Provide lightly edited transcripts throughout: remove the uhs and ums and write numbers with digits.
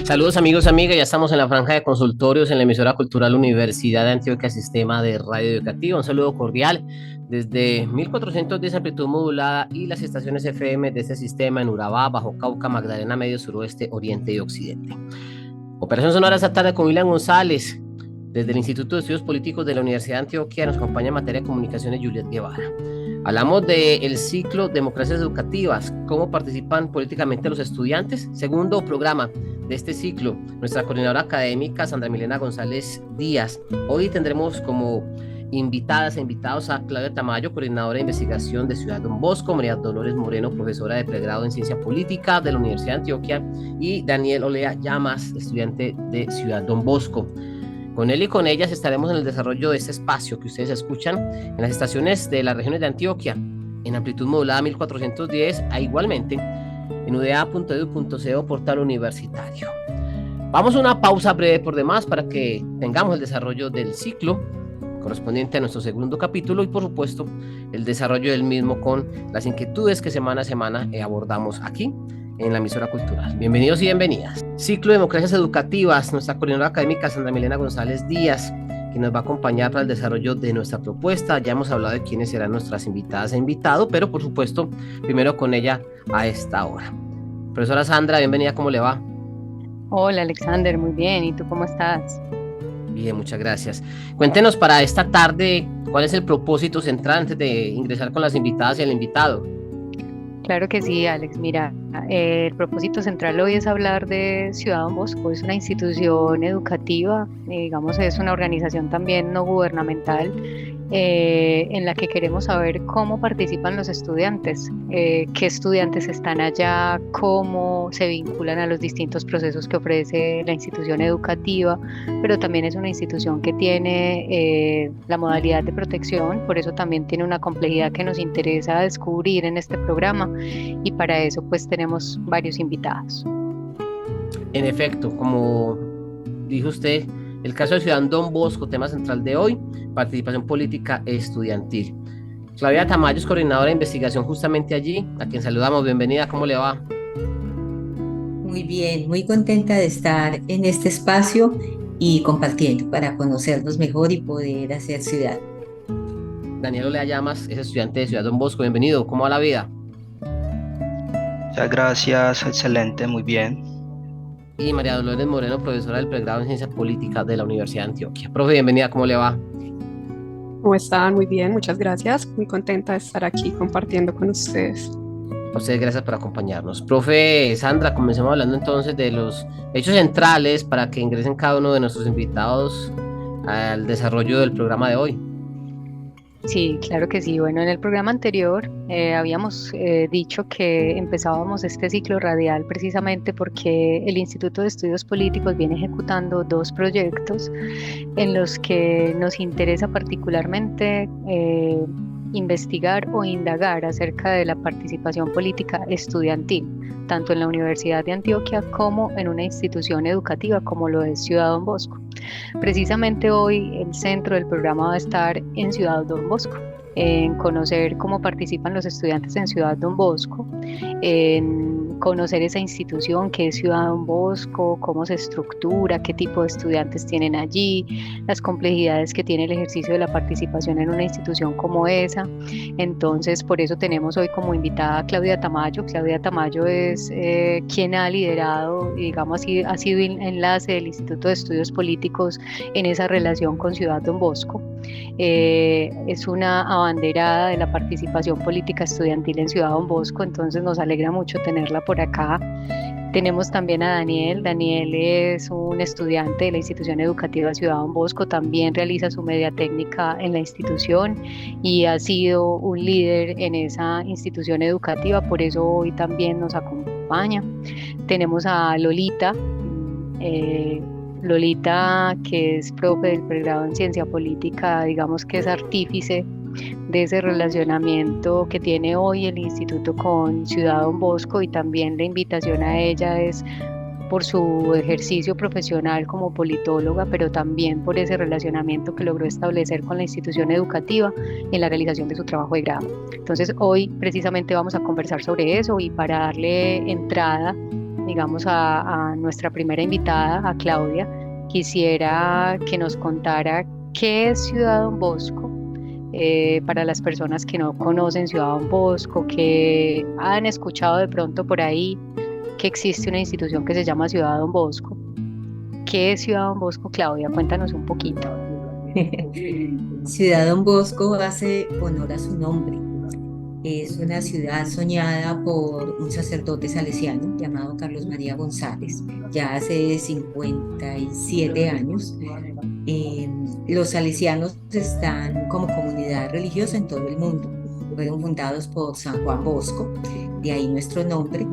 Saludos amigos, amigas, ya estamos en la franja de consultorios en la emisora cultural Universidad de Antioquia, Sistema de Radio Educativa. Un saludo cordial desde 1410 amplitud modulada y las estaciones FM de este sistema en Urabá, Bajo Cauca, Magdalena, Medio, Suroeste, Oriente y Occidente. Operación Sonora esta tarde con William González. Desde el Instituto de Estudios Políticos de la Universidad de Antioquia nos acompaña en materia de comunicaciones Juliet Guevara. Hablamos del ciclo Democracias Educativas, cómo participan políticamente los estudiantes. Segundo programa de este ciclo, nuestra coordinadora académica Sandra Milena González Díaz. Hoy tendremos como invitadas e invitados a Claudia Tamayo, coordinadora de investigación de Ciudad Don Bosco, María Dolores Moreno, profesora de pregrado en Ciencia Política de la Universidad de Antioquia, y Daniel Olea Llamas, estudiante de Ciudad Don Bosco. Con él y con ellas estaremos en el desarrollo de este espacio que ustedes escuchan en las estaciones de las regiones de Antioquia, en amplitud modulada 1410, igualmente en uda.edu.co, portal universitario. Vamos a una pausa breve por demás para que tengamos el desarrollo del ciclo correspondiente a nuestro segundo capítulo y por supuesto el desarrollo del mismo con las inquietudes que semana a semana abordamos aquí en la emisora cultural. Bienvenidos y bienvenidas. Ciclo de Democracias Educativas, nuestra coordinadora académica Sandra Milena González Díaz, que nos va a acompañar para el desarrollo de nuestra propuesta. Ya hemos hablado de quiénes serán nuestras invitadas e invitados, pero por supuesto, primero con ella a esta hora. Profesora Sandra, bienvenida, ¿cómo le va? Hola Alexander, muy bien, ¿y tú cómo estás? Bien, muchas gracias. Cuéntenos para esta tarde, ¿cuál es el propósito central antes de ingresar con las invitadas y el invitado? Claro que sí, Alex. Mira, el propósito central hoy es hablar de Ciudad Don Bosco. Es una institución educativa, digamos, es una organización también no gubernamental en la que queremos saber cómo participan los estudiantes, qué estudiantes están allá, cómo se vinculan a los distintos procesos que ofrece la institución educativa, pero también es una institución que tiene la modalidad de protección, por eso también tiene una complejidad que nos interesa descubrir en este programa y para eso pues tenemos varios invitados. En efecto, como dijo usted, el caso de Ciudad Don Bosco, tema central de hoy, participación política estudiantil. Claudia Tamayo es coordinadora de investigación justamente allí, a quien saludamos. Bienvenida, ¿cómo le va? Muy bien, muy contenta de estar en este espacio y compartiendo para conocernos mejor y poder hacer ciudad. Daniel Olea Llamas es estudiante de Ciudad Don Bosco. Bienvenido, ¿cómo va la vida? Muchas gracias, excelente, muy bien. Y María Dolores Moreno, profesora del pregrado en Ciencia Política de la Universidad de Antioquia. Profe, bienvenida, ¿cómo le va? ¿Cómo están? Muy bien, muchas gracias. Muy contenta de estar aquí compartiendo con ustedes. A ustedes gracias por acompañarnos. Profe Sandra, comencemos hablando entonces de los hechos centrales para que ingresen cada uno de nuestros invitados al desarrollo del programa de hoy. Sí, claro que sí. Bueno, en el programa anterior habíamos dicho que empezábamos este ciclo radial precisamente porque el Instituto de Estudios Políticos viene ejecutando dos proyectos en los que nos interesa particularmente investigar o indagar acerca de la participación política estudiantil, tanto en la Universidad de Antioquia como en una institución educativa como lo es Ciudad Don Bosco. Precisamente hoy el centro del programa va a estar en Ciudad Don Bosco, en conocer cómo participan los estudiantes en Ciudad Don Bosco, en conocer esa institución que es Ciudad Don Bosco, cómo se estructura, qué tipo de estudiantes tienen allí, las complejidades que tiene el ejercicio de la participación en una institución como esa. Entonces, por eso tenemos hoy como invitada a Claudia Tamayo. Claudia Tamayo es quien ha liderado, digamos así, ha sido enlace del Instituto de Estudios Políticos en esa relación con Ciudad Don Bosco. Es una abanderada de la participación política estudiantil en Ciudad Don Bosco, entonces nos alegra mucho tenerla por acá. Tenemos también a Daniel. Daniel es un estudiante de la institución educativa Ciudad Don Bosco, también realiza su media técnica en la institución y ha sido un líder en esa institución educativa, por eso hoy también nos acompaña. Tenemos a Lolita. Lolita, que es profe del pregrado en Ciencia Política, digamos que es artífice de ese relacionamiento que tiene hoy el instituto con Ciudad Don Bosco, y también la invitación a ella es por su ejercicio profesional como politóloga, pero también por ese relacionamiento que logró establecer con la institución educativa en la realización de su trabajo de grado. Entonces hoy precisamente vamos a conversar sobre eso, y para darle entrada digamos, a nuestra primera invitada, a Claudia, quisiera que nos contara qué es Ciudad Don Bosco. Para las personas que no conocen Ciudad Don Bosco, que han escuchado de pronto por ahí que existe una institución que se llama Ciudad Don Bosco. ¿Qué es Ciudad Don Bosco, Claudia? Cuéntanos un poquito. Ciudad Don Bosco hace honor a su nombre. Es una ciudad soñada por un sacerdote salesiano llamado Carlos María González, ya hace 57 años. Los salesianos están como comunidad religiosa en todo el mundo. Fueron fundados por San Juan Bosco, de ahí nuestro nombre.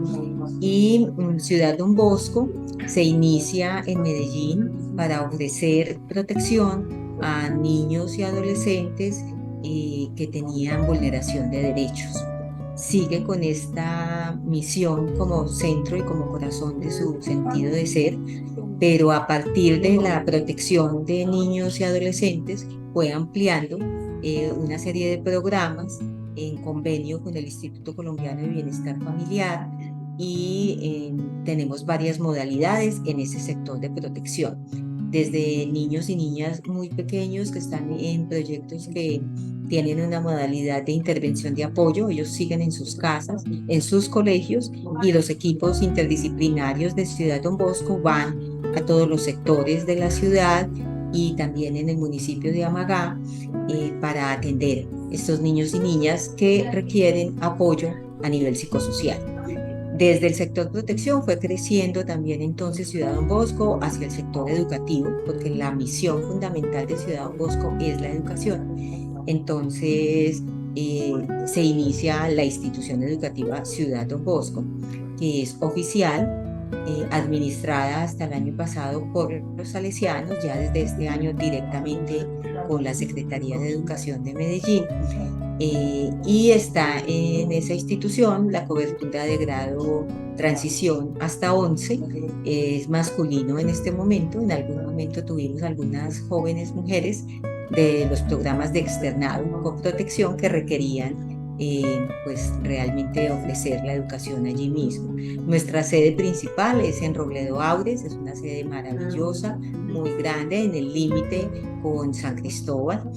Y Ciudad Don Bosco se inicia en Medellín para ofrecer protección a niños y adolescentes que tenían vulneración de derechos. Sigue con esta misión como centro y como corazón de su sentido de ser, pero a partir de la protección de niños y adolescentes fue ampliando una serie de programas en convenio con el Instituto Colombiano de Bienestar Familiar y tenemos varias modalidades en ese sector de protección, desde niños y niñas muy pequeños que están en proyectos que tienen una modalidad de intervención de apoyo. Ellos siguen en sus casas, en sus colegios, y los equipos interdisciplinarios de Ciudad Don Bosco van a todos los sectores de la ciudad y también en el municipio de Amagá para atender estos niños y niñas que requieren apoyo a nivel psicosocial. Desde el sector protección fue creciendo también entonces Ciudad Don Bosco hacia el sector educativo, porque la misión fundamental de Ciudad Don Bosco es la educación. Entonces se inicia la institución educativa Ciudad Don Bosco, que es oficial, administrada hasta el año pasado por los salesianos, ya desde este año directamente con la Secretaría de Educación de Medellín. Y está en esa institución la cobertura de grado transición hasta 11, es masculino en este momento. En algún momento tuvimos algunas jóvenes mujeres de los programas de externado con protección que requerían pues realmente ofrecer la educación allí mismo. Nuestra sede principal es en Robledo Aures, es una sede maravillosa, muy grande, en el límite con San Cristóbal,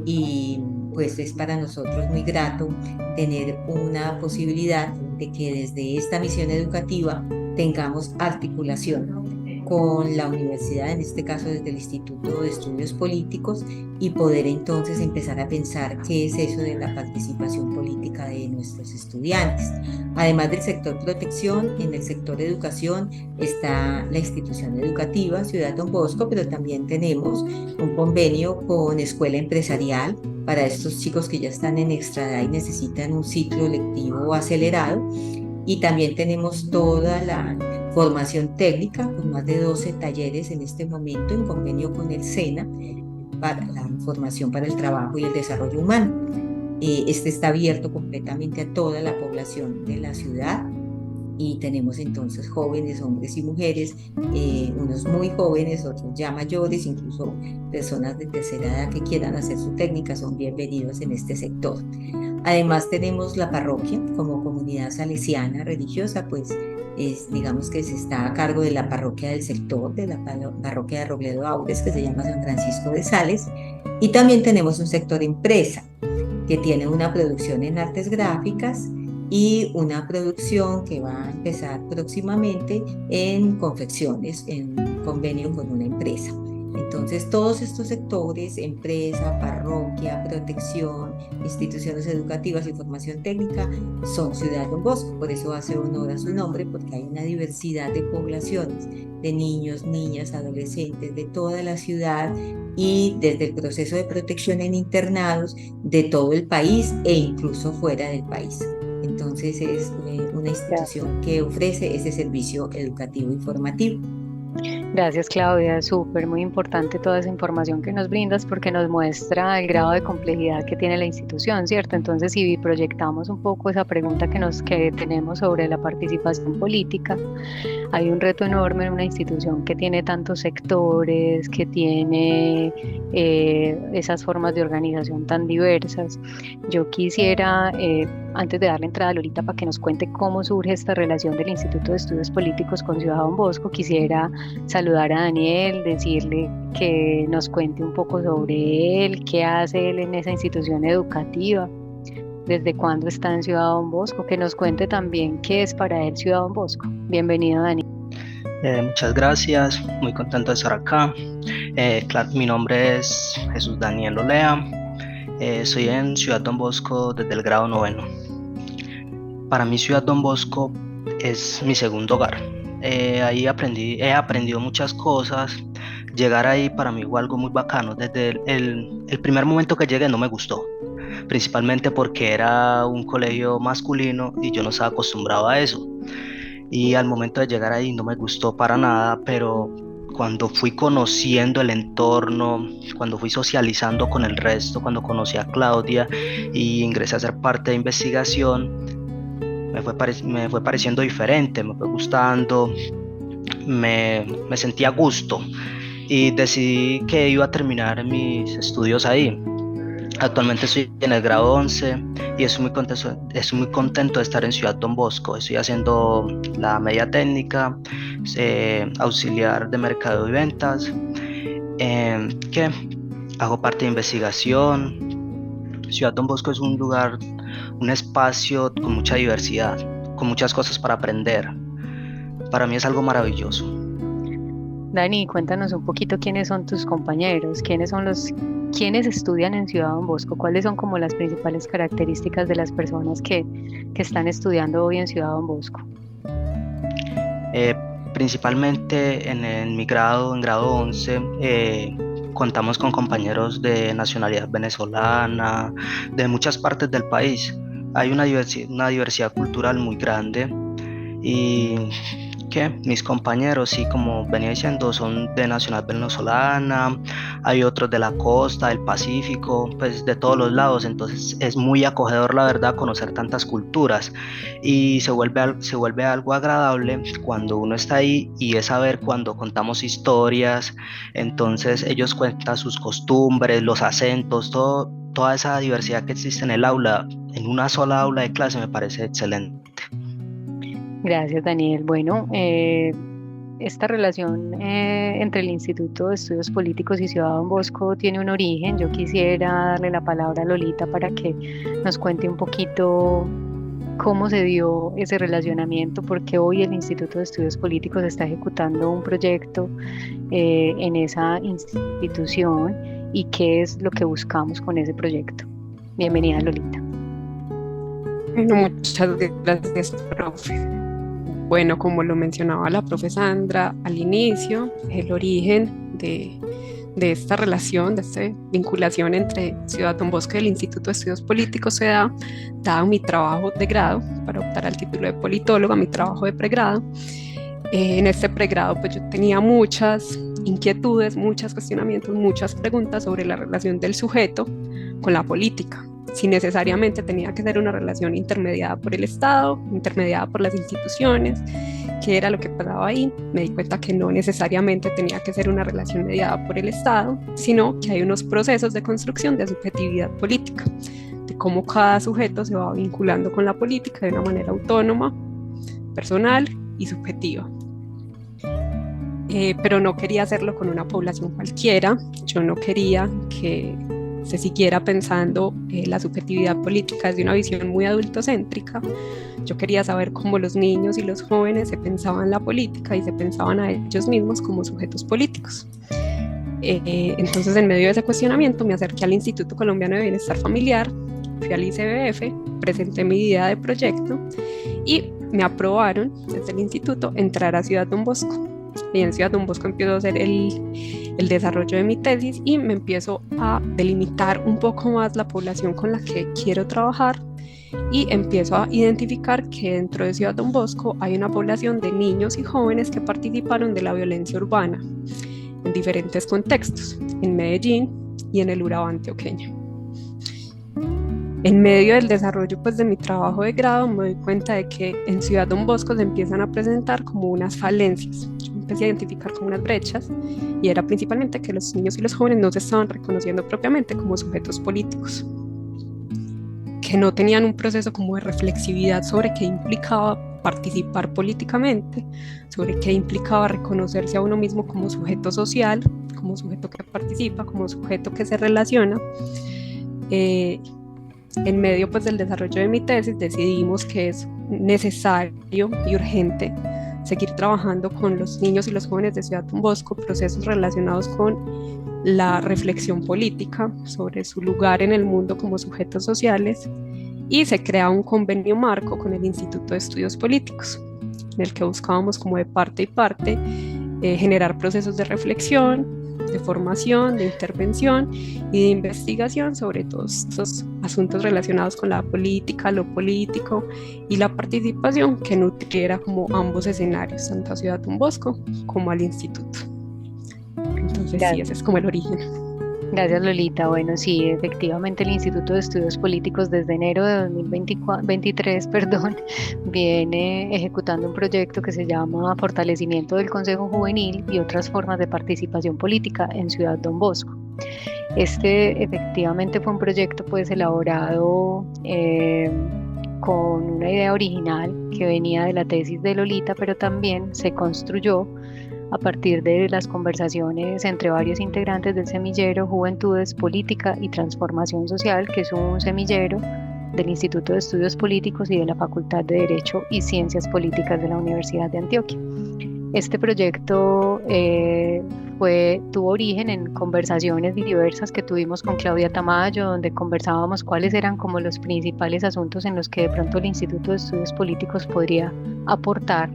y pues es para nosotros muy grato tener una posibilidad de que desde esta misión educativa tengamos articulación con la universidad, en este caso desde el Instituto de Estudios Políticos, y poder entonces empezar a pensar qué es eso de la participación política de nuestros estudiantes. Además del sector protección, en el sector educación está la institución educativa Ciudad Don Bosco, pero también tenemos un convenio con Escuela Empresarial para estos chicos que ya están en extra edad y necesitan un ciclo lectivo acelerado. Y también tenemos toda la formación técnica con más de 12 talleres en este momento en convenio con el SENA para la formación para el trabajo y el desarrollo humano. Este está abierto completamente a toda la población de la ciudad y tenemos entonces jóvenes, hombres y mujeres, unos muy jóvenes, otros ya mayores, incluso personas de tercera edad que quieran hacer su técnica son bienvenidos en este sector. Además tenemos la parroquia como comunidad salesiana religiosa, pues digamos que se está a cargo de la parroquia del sector, de la parroquia de Robledo Aures, que se llama San Francisco de Sales, y también tenemos un sector empresa que tiene una producción en artes gráficas y una producción que va a empezar próximamente en confecciones, en convenio con una empresa. Entonces, todos estos sectores, empresa, parroquia, protección, instituciones educativas y formación técnica, son Ciudad Don Bosco. Por eso hace honor a su nombre, porque hay una diversidad de poblaciones, de niños, niñas, adolescentes, de toda la ciudad y desde el proceso de protección en internados de todo el país e incluso fuera del país. Entonces, es una institución que ofrece ese servicio educativo y formativo. Gracias, Claudia. Súper, muy importante toda esa información que nos brindas porque nos muestra el grado de complejidad que tiene la institución, ¿cierto? Entonces, si proyectamos un poco esa pregunta que tenemos sobre la participación política, hay un reto enorme en una institución que tiene tantos sectores, que tiene esas formas de organización tan diversas. Yo quisiera, antes de darle entrada a Lolita para que nos cuente cómo surge esta relación del Instituto de Estudios Políticos con Ciudad Don Bosco, quisiera saludar a Daniel, decirle que nos cuente un poco sobre él, qué hace él en esa institución educativa, desde cuándo está en Ciudad Don Bosco, que nos cuente también qué es para él Ciudad Don Bosco. Bienvenido, Daniel. Muchas gracias, muy contento de estar acá. Mi nombre es Jesús Daniel Olea, soy en Ciudad Don Bosco desde el grado 9. Para mí Ciudad Don Bosco es mi segundo hogar. Ahí he aprendido muchas cosas. Llegar ahí para mí fue algo muy bacano. Desde el primer momento que llegué no me gustó, principalmente porque era un colegio masculino y yo no estaba acostumbrado a eso. Y al momento de llegar ahí no me gustó para nada, pero cuando fui conociendo el entorno, cuando fui socializando con el resto, cuando conocí a Claudia y ingresé a ser parte de investigación, me fue pareciendo diferente, me fue gustando, me sentí a gusto y decidí que iba a terminar mis estudios ahí. Actualmente estoy en el grado 11 y estoy muy contento de estar en Ciudad Don Bosco. Estoy haciendo la media técnica, auxiliar de mercado y ventas, que hago parte de investigación. Ciudad Don Bosco es un lugar, un espacio con mucha diversidad, con muchas cosas para aprender. Para mí es algo maravilloso. Dani, cuéntanos un poquito quiénes son tus compañeros, quiénes estudian en Ciudad Don Bosco, cuáles son como las principales características de las personas que están estudiando hoy en Ciudad Don Bosco. Principalmente en mi grado, en grado 11, contamos con compañeros de nacionalidad venezolana, de muchas partes del país. Hay una diversidad cultural muy grande y que mis compañeros, sí, como venía diciendo, son de nacionalidad venezolana, hay otros de la costa, del Pacífico, pues de todos los lados. Entonces es muy acogedor, la verdad, conocer tantas culturas y se vuelve algo agradable cuando uno está ahí, y es saber cuando contamos historias. Entonces ellos cuentan sus costumbres, los acentos, toda esa diversidad que existe en el aula, en una sola aula de clase, me parece excelente. Gracias, Daniel. Bueno, esta relación entre el Instituto de Estudios Políticos y Ciudad Don Bosco tiene un origen. Yo quisiera darle la palabra a Lolita para que nos cuente un poquito cómo se dio ese relacionamiento, porque hoy el Instituto de Estudios Políticos está ejecutando un proyecto en esa institución y qué es lo que buscamos con ese proyecto. Bienvenida, Lolita. Bueno, muchas gracias, profe. Bueno, como lo mencionaba la profe Sandra al inicio, el origen de esta relación, de esta vinculación entre Ciudad Don Bosco y el Instituto de Estudios Políticos se da dado mi trabajo de grado para optar al título de politóloga, mi trabajo de pregrado. En este pregrado pues yo tenía muchas inquietudes, muchos cuestionamientos, muchas preguntas sobre la relación del sujeto con la política, si necesariamente tenía que ser una relación intermediada por el Estado, intermediada por las instituciones, qué era lo que pasaba ahí. Me di cuenta que no necesariamente tenía que ser una relación mediada por el Estado, sino que hay unos procesos de construcción de subjetividad política, de cómo cada sujeto se va vinculando con la política de una manera autónoma, personal y subjetiva. Pero no quería hacerlo con una población cualquiera. Yo no quería que se siguiera pensando la subjetividad política desde una visión muy adultocéntrica. Yo quería saber cómo los niños y los jóvenes se pensaban la política y se pensaban a ellos mismos como sujetos políticos. Entonces, en medio de ese cuestionamiento, me acerqué al Instituto Colombiano de Bienestar Familiar, fui al ICBF, presenté mi idea de proyecto y me aprobaron desde el instituto entrar a Ciudad Don Bosco. Y en Ciudad Don Bosco empiezo a hacer el desarrollo de mi tesis y me empiezo a delimitar un poco más la población con la que quiero trabajar y empiezo a identificar que dentro de Ciudad Don Bosco hay una población de niños y jóvenes que participaron de la violencia urbana en diferentes contextos, en Medellín y en el Urabá antioqueño. En medio del desarrollo pues, de mi trabajo de grado me doy cuenta de que en Ciudad Don Bosco se empiezan a presentar como unas falencias. Yo empecé a identificar como unas brechas y era principalmente que los niños y los jóvenes no se estaban reconociendo propiamente como sujetos políticos, que no tenían un proceso como de reflexividad sobre qué implicaba participar políticamente, sobre qué implicaba reconocerse a uno mismo como sujeto social, como sujeto que participa, como sujeto que se relaciona. En medio pues, del desarrollo de mi tesis decidimos que es necesario y urgente seguir trabajando con los niños y los jóvenes de Ciudad Don Bosco, procesos relacionados con la reflexión política sobre su lugar en el mundo como sujetos sociales, y se crea un convenio marco con el Instituto de Estudios Políticos, en el que buscábamos como de parte y parte generar procesos de reflexión, de formación, de intervención y de investigación sobre todos estos asuntos relacionados con la política, lo político y la participación, que nutriera como ambos escenarios, tanto a Ciudad Don Bosco como al instituto. Entonces sí, ese es como el origen. Gracias, Lolita. Bueno, sí, efectivamente el Instituto de Estudios Políticos desde enero de 2023, viene ejecutando un proyecto que se llama Fortalecimiento del Consejo Juvenil y otras formas de participación política en Ciudad Don Bosco. Este efectivamente fue un proyecto pues elaborado con una idea original que venía de la tesis de Lolita, pero también se construyó a partir de las conversaciones entre varios integrantes del semillero Juventudes, Política y Transformación Social, que es un semillero del Instituto de Estudios Políticos y de la Facultad de Derecho y Ciencias Políticas de la Universidad de Antioquia. Este proyecto tuvo origen en conversaciones diversas que tuvimos con Claudia Tamayo, donde conversábamos cuáles eran como los principales asuntos en los que de pronto el Instituto de Estudios Políticos podría aportar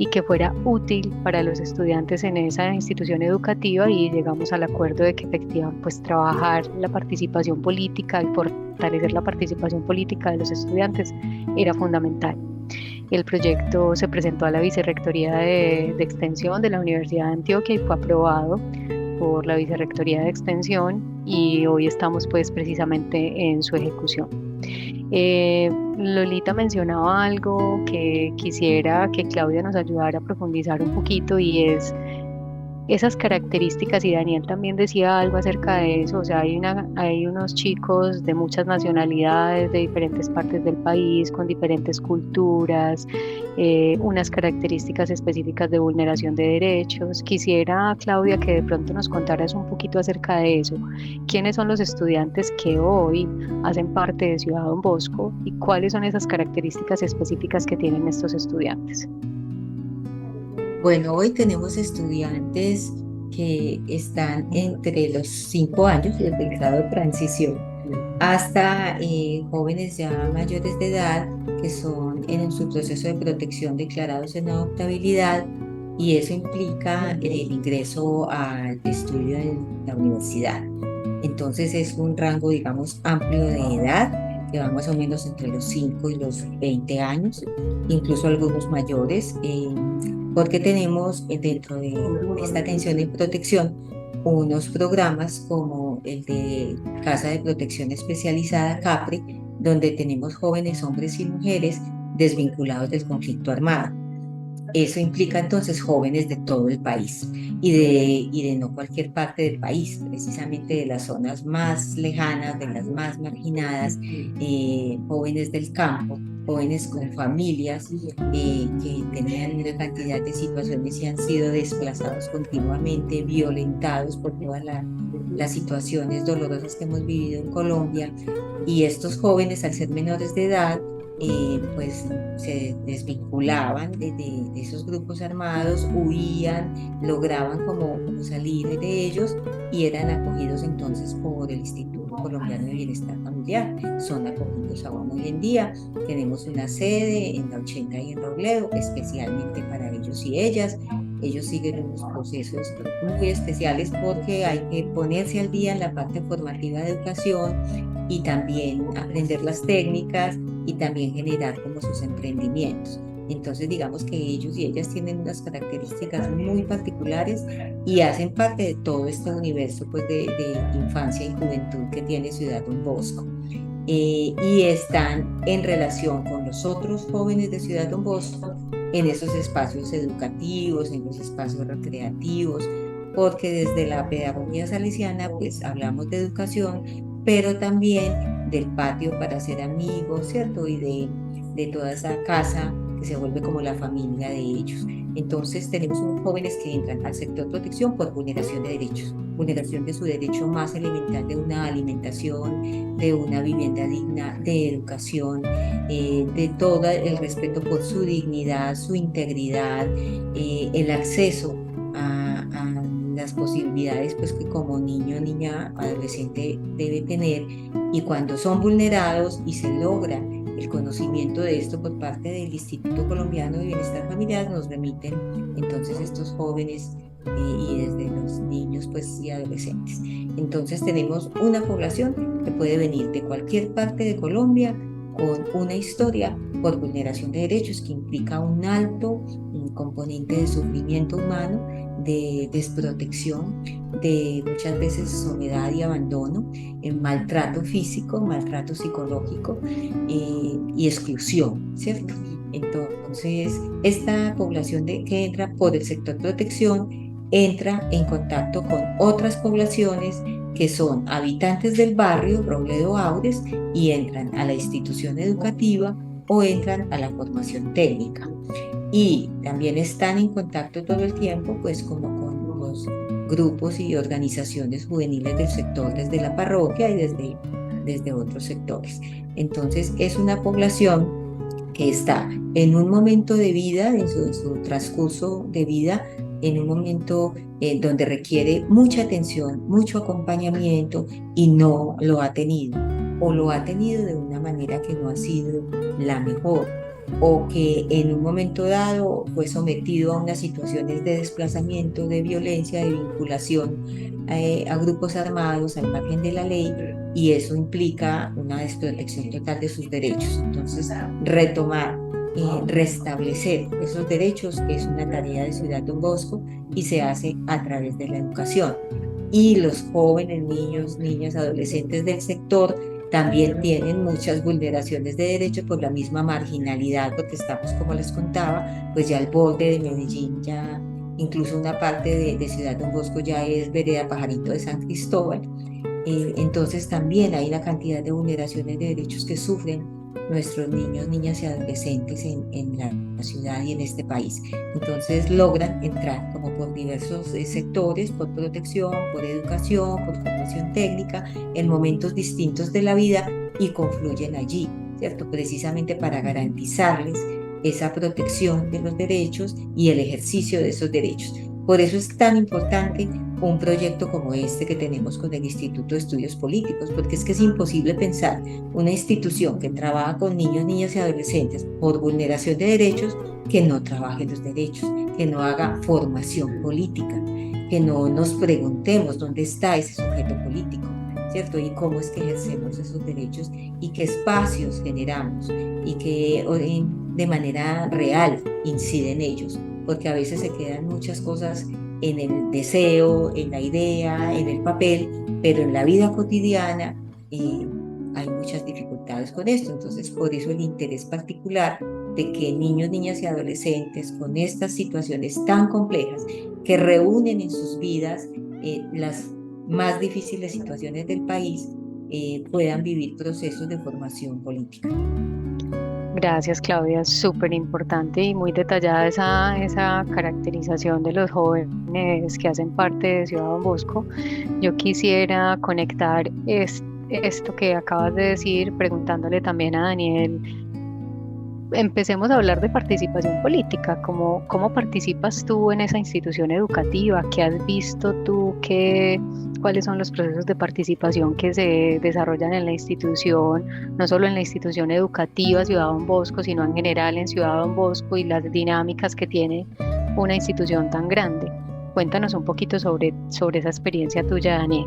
y que fuera útil para los estudiantes en esa institución educativa, y llegamos al acuerdo de que efectivamente pues trabajar la participación política y fortalecer la participación política de los estudiantes era fundamental. El proyecto se presentó a la Vicerrectoría de Extensión de la Universidad de Antioquia y fue aprobado por la Vicerrectoría de Extensión, y hoy estamos pues precisamente en su ejecución. Lolita mencionaba algo que quisiera que Claudia nos ayudara a profundizar un poquito, y es esas características, y Daniel también decía algo acerca de eso. O sea, hay unos chicos de muchas nacionalidades, de diferentes partes del país, con diferentes culturas, unas características específicas de vulneración de derechos. Quisiera, Claudia, que de pronto nos contaras un poquito acerca de eso. ¿Quiénes son los estudiantes que hoy hacen parte de Ciudad Don Bosco y cuáles son esas características específicas que tienen estos estudiantes? Bueno, hoy tenemos estudiantes que están entre los 5 años, desde el grado de transición, hasta jóvenes ya mayores de edad que son en su proceso de protección declarados en adoptabilidad, y eso implica el ingreso al estudio en la universidad. Entonces es un rango, digamos, amplio de edad, que va más o menos entre los 5 y los 20 años, incluso algunos mayores, porque tenemos dentro de esta atención y protección unos programas como el de Casa de Protección Especializada CAPRE, donde tenemos jóvenes hombres y mujeres desvinculados del conflicto armado. Eso implica entonces jóvenes de todo el país y de no cualquier parte del país, precisamente de las zonas más lejanas, de las más marginadas, jóvenes del campo, jóvenes con familias que tenían una cantidad de situaciones y han sido desplazados continuamente, violentados por todas las situaciones dolorosas que hemos vivido en Colombia. Y estos jóvenes, al ser menores de edad, pues se desvinculaban de esos grupos armados, huían, lograban como salir de ellos, y eran acogidos entonces por el Instituto Colombiano de Bienestar Familiar. Son acogidos aún hoy en día. Tenemos una sede en la 80 y en Robledo, especialmente para ellos y ellas. Ellos siguen unos procesos muy especiales porque hay que ponerse al día en la parte formativa de educación, y también aprender las técnicas y también generar como sus emprendimientos. Entonces, digamos que ellos y ellas tienen unas características muy particulares y hacen parte de todo este universo pues, de infancia y juventud que tiene Ciudad Don Bosco. Y están en relación con los otros jóvenes de Ciudad Don Bosco en esos espacios educativos, en los espacios recreativos, porque desde la pedagogía salesiana pues hablamos de educación, pero también del patio para hacer amigos, ¿cierto? Y de toda esa casa que se vuelve como la familia de ellos. Entonces tenemos unos jóvenes que entran al sector protección por vulneración de derechos, vulneración de su derecho más elemental de una alimentación, de una vivienda digna, de educación, de todo el respeto por su dignidad, su integridad, el acceso a las posibilidades pues, que como niño, niña, adolescente debe tener. Y cuando son vulnerados y se logra el conocimiento de esto por parte del Instituto Colombiano de Bienestar Familiar, nos remiten entonces estos jóvenes y desde los niños pues, y adolescentes. Entonces tenemos una población que puede venir de cualquier parte de Colombia con una historia por vulneración de derechos que implica un alto componente de sufrimiento humano, de desprotección, de muchas veces soledad y abandono, maltrato físico, maltrato psicológico y exclusión, ¿cierto? Entonces, esta población que entra por el sector protección entra en contacto con otras poblaciones que son habitantes del barrio Robledo Aures y entran a la institución educativa o entran a la formación técnica. Y también están en contacto todo el tiempo, pues como con los grupos y organizaciones juveniles del sector, desde la parroquia y desde otros sectores. Entonces es una población que está en un momento de vida, en su transcurso de vida, en un momento donde requiere mucha atención, mucho acompañamiento y no lo ha tenido, o lo ha tenido de una manera que no ha sido la mejor, o que en un momento dado fue sometido a unas situaciones de desplazamiento, de violencia, de vinculación a grupos armados al margen de la ley, y eso implica una desprotección total de sus derechos. Entonces, retomar, restablecer esos derechos es una tarea de Ciudad Don Bosco y se hace a través de la educación. Y los jóvenes, niños, niñas, adolescentes del sector también tienen muchas vulneraciones de derechos por la misma marginalidad, porque estamos, como les contaba, pues ya al borde de Medellín, ya incluso una parte de Ciudad Don Bosco ya es vereda Pajarito de San Cristóbal. Entonces también hay una cantidad de vulneraciones de derechos que sufren nuestros niños, niñas y adolescentes en la ciudad y en este país. Entonces logran entrar como por diversos sectores, por protección, por educación, por formación técnica, en momentos distintos de la vida y confluyen allí, ¿cierto? Precisamente para garantizarles esa protección de los derechos y el ejercicio de esos derechos. Por eso es tan importante un proyecto como este que tenemos con el Instituto de Estudios Políticos, porque es que es imposible pensar una institución que trabaja con niños, niñas y adolescentes por vulneración de derechos que no trabaje los derechos, que no haga formación política, que no nos preguntemos dónde está ese sujeto político, ¿cierto? Y cómo es que ejercemos esos derechos y qué espacios generamos y que de manera real inciden ellos, porque a veces se quedan muchas cosas en el deseo, en la idea, en el papel, pero en la vida cotidiana hay muchas dificultades con esto. Entonces, por eso el interés particular de que niños, niñas y adolescentes con estas situaciones tan complejas que reúnen en sus vidas las más difíciles situaciones del país puedan vivir procesos de formación política. Gracias, Claudia. Súper importante y muy detallada esa caracterización de los jóvenes que hacen parte de Ciudad Don Bosco. Yo quisiera conectar esto que acabas de decir preguntándole también a Daniel. Empecemos a hablar de participación política. ¿Cómo participas tú en esa institución educativa? ¿Qué has visto tú? ¿Cuáles son los procesos de participación que se desarrollan en la institución, no solo en la institución educativa Ciudad Don Bosco, sino en general en Ciudad Don Bosco y las dinámicas que tiene una institución tan grande? Cuéntanos un poquito sobre esa experiencia tuya, Daniel.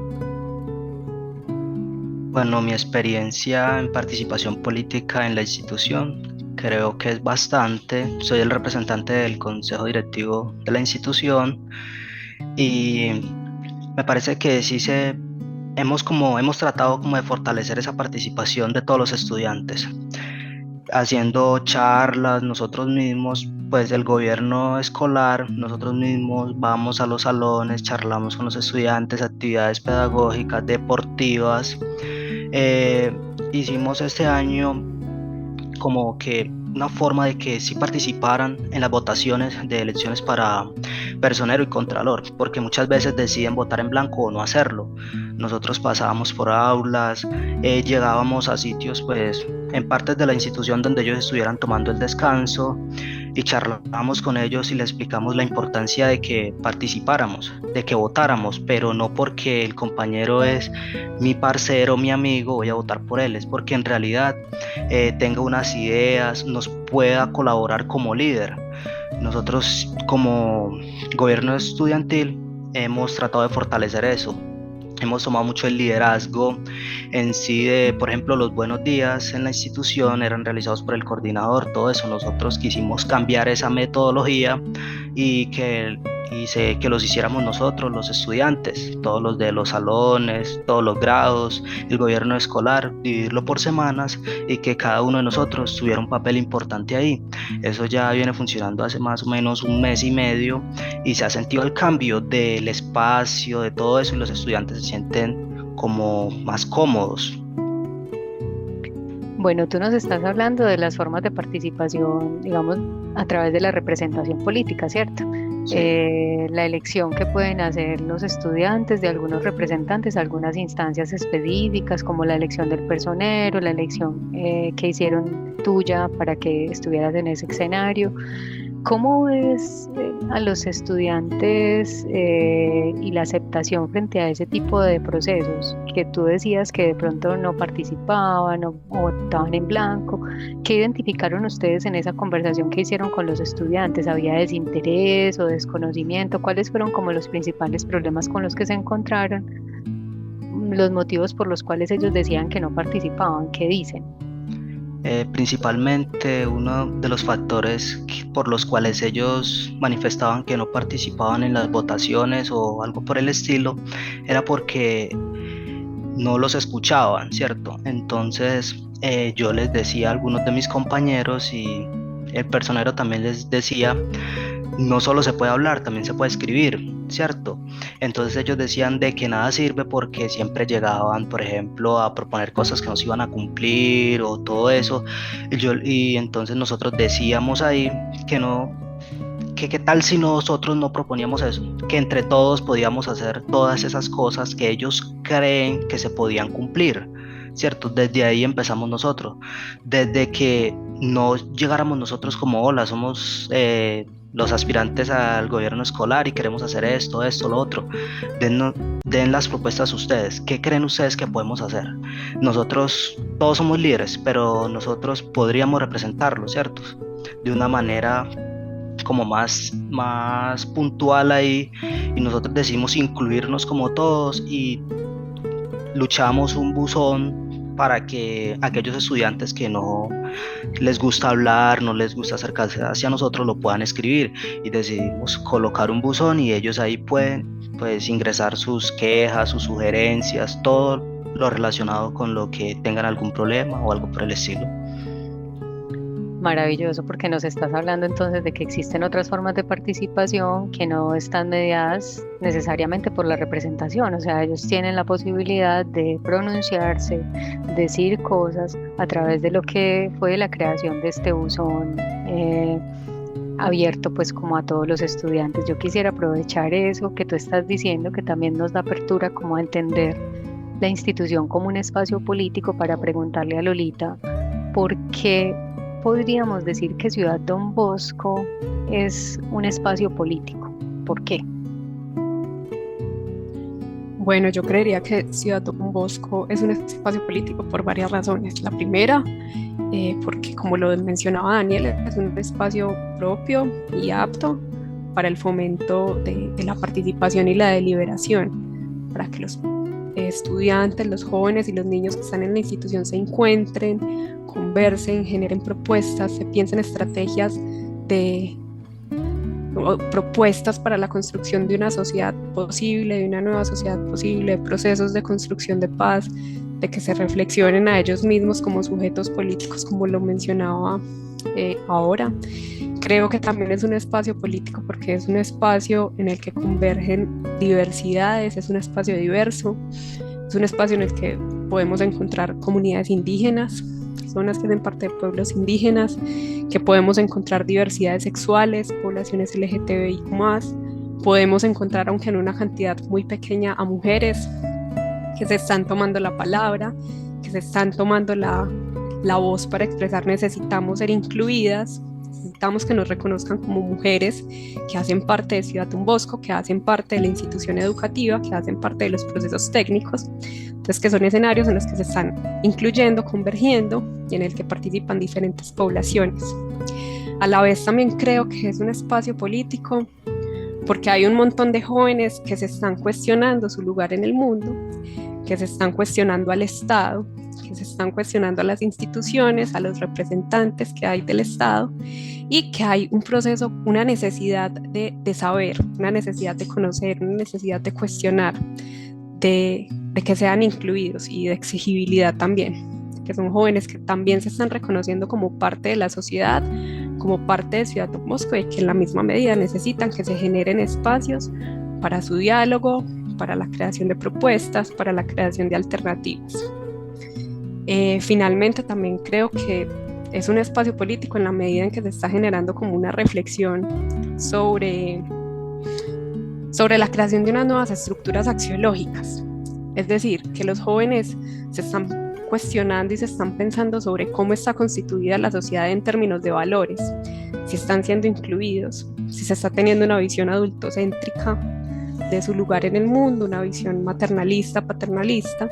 Bueno, mi experiencia en participación política en la institución creo que es bastante. Soy el representante del consejo directivo de la institución y me parece que hemos tratado como de fortalecer esa participación de todos los estudiantes, haciendo charlas nosotros mismos, pues el gobierno escolar, nosotros mismos vamos a los salones, charlamos con los estudiantes, actividades pedagógicas, deportivas. Eh, Hicimos este año como que una forma de que sí participaran en las votaciones de elecciones para personero y contralor, porque muchas veces deciden votar en blanco o no hacerlo. Nosotros pasábamos por aulas, llegábamos a sitios pues en partes de la institución donde ellos estuvieran tomando el descanso y charlábamos con ellos y les explicamos la importancia de que participáramos, de que votáramos, pero no porque el compañero es mi parcero, mi amigo, voy a votar por él, es porque en realidad tenga unas ideas, nos pueda colaborar como líder. Nosotros como gobierno estudiantil hemos tratado de fortalecer eso. Hemos tomado mucho el liderazgo en sí de, por ejemplo, los buenos días en la institución eran realizados por el coordinador, todo eso. Nosotros quisimos cambiar esa metodología y que los hiciéramos nosotros, los estudiantes, todos los de los salones, todos los grados, el gobierno escolar, dividirlo por semanas y que cada uno de nosotros tuviera un papel importante ahí. Eso ya viene funcionando hace más o menos un mes y medio y se ha sentido el cambio del espacio, de todo eso, y los estudiantes se sienten como más cómodos. Bueno, tú nos estás hablando de las formas de participación, digamos, a través de la representación política, ¿cierto? Sí. La elección que pueden hacer los estudiantes de algunos representantes, algunas instancias específicas, como la elección del personero, la elección que hicieron tuya para que estuvieras en ese escenario. ¿Cómo ves a los estudiantes y la aceptación frente a ese tipo de procesos? Que tú decías que de pronto no participaban o votaban en blanco. ¿Qué identificaron ustedes en esa conversación que hicieron con los estudiantes? ¿Había desinterés o desconocimiento? ¿Cuáles fueron como los principales problemas con los que se encontraron? Los motivos por los cuales ellos decían que no participaban, ¿qué dicen? Principalmente uno de los factores por los cuales ellos manifestaban que no participaban en las votaciones o algo por el estilo era porque no los escuchaban, ¿cierto? Entonces yo les decía a algunos de mis compañeros y el personero también les decía, no solo se puede hablar, también se puede escribir, ¿cierto? Entonces ellos decían de que nada sirve porque siempre llegaban, por ejemplo, a proponer cosas que no se iban a cumplir o todo eso. Y entonces nosotros decíamos ahí que no, que qué tal si nosotros no proponíamos eso, que entre todos podíamos hacer todas esas cosas que ellos creen que se podían cumplir, ¿cierto? Desde ahí empezamos nosotros, desde que no llegáramos nosotros como hola, somos los aspirantes al gobierno escolar y queremos hacer esto, lo otro. Den las propuestas ustedes. ¿Qué creen ustedes que podemos hacer? Nosotros todos somos líderes, pero nosotros podríamos representarlo, ¿cierto? De una manera como más puntual ahí, y nosotros decidimos incluirnos como todos y luchamos un buzón para que aquellos estudiantes que no les gusta hablar, no les gusta acercarse hacia nosotros, lo puedan escribir, y decidimos colocar un buzón y ellos ahí pueden pues ingresar sus quejas, sus sugerencias, todo lo relacionado con lo que tengan algún problema o algo por el estilo. Maravilloso, porque nos estás hablando entonces de que existen otras formas de participación que no están mediadas necesariamente por la representación, o sea, ellos tienen la posibilidad de pronunciarse, decir cosas a través de lo que fue la creación de este buzón abierto pues como a todos los estudiantes. Yo quisiera aprovechar eso que tú estás diciendo, que también nos da apertura como a entender la institución como un espacio político, para preguntarle a Lolita por qué podríamos decir que Ciudad Don Bosco es un espacio político. ¿Por qué? Bueno, yo creería que Ciudad Don Bosco es un espacio político por varias razones. La primera, porque como lo mencionaba Daniel, es un espacio propio y apto para el fomento de la participación y la deliberación, para que los estudiantes, los jóvenes y los niños que están en la institución se encuentren, conversen, generen propuestas, se piensen estrategias propuestas para la construcción de una sociedad posible, de una nueva sociedad posible, de procesos de construcción de paz, de que se reflexionen a ellos mismos como sujetos políticos, como lo mencionaba ahora. Creo que también es un espacio político porque es un espacio en el que convergen diversidades, es un espacio diverso, es un espacio en el que podemos encontrar comunidades indígenas, personas que hacen parte de pueblos indígenas, que podemos encontrar diversidades sexuales, poblaciones LGTBI+, podemos encontrar, aunque en una cantidad muy pequeña, a mujeres que se están tomando la palabra, que se están tomando la voz para expresar. Necesitamos ser incluidas, necesitamos que nos reconozcan como mujeres que hacen parte de Ciudad Don Bosco, que hacen parte de la institución educativa, que hacen parte de los procesos técnicos. Entonces, que son escenarios en los que se están incluyendo, convergiendo y en el que participan diferentes poblaciones. A la vez también creo que es un espacio político porque hay un montón de jóvenes que se están cuestionando su lugar en el mundo, que se están cuestionando al Estado, que se están cuestionando a las instituciones, a los representantes que hay del Estado, y que hay un proceso, una necesidad de saber, una necesidad de conocer, una necesidad de cuestionar, de que sean incluidos y de exigibilidad también, que son jóvenes que también se están reconociendo como parte de la sociedad, como parte de Ciudad Don Bosco, y que en la misma medida necesitan que se generen espacios para su diálogo, para la creación de propuestas, para la creación de alternativas. Finalmente, también creo que es un espacio político en la medida en que se está generando como una reflexión sobre la creación de unas nuevas estructuras axiológicas. Es decir, que los jóvenes se están cuestionando y se están pensando sobre cómo está constituida la sociedad en términos de valores, si están siendo incluidos, si se está teniendo una visión adultocéntrica de su lugar en el mundo, una visión maternalista, paternalista,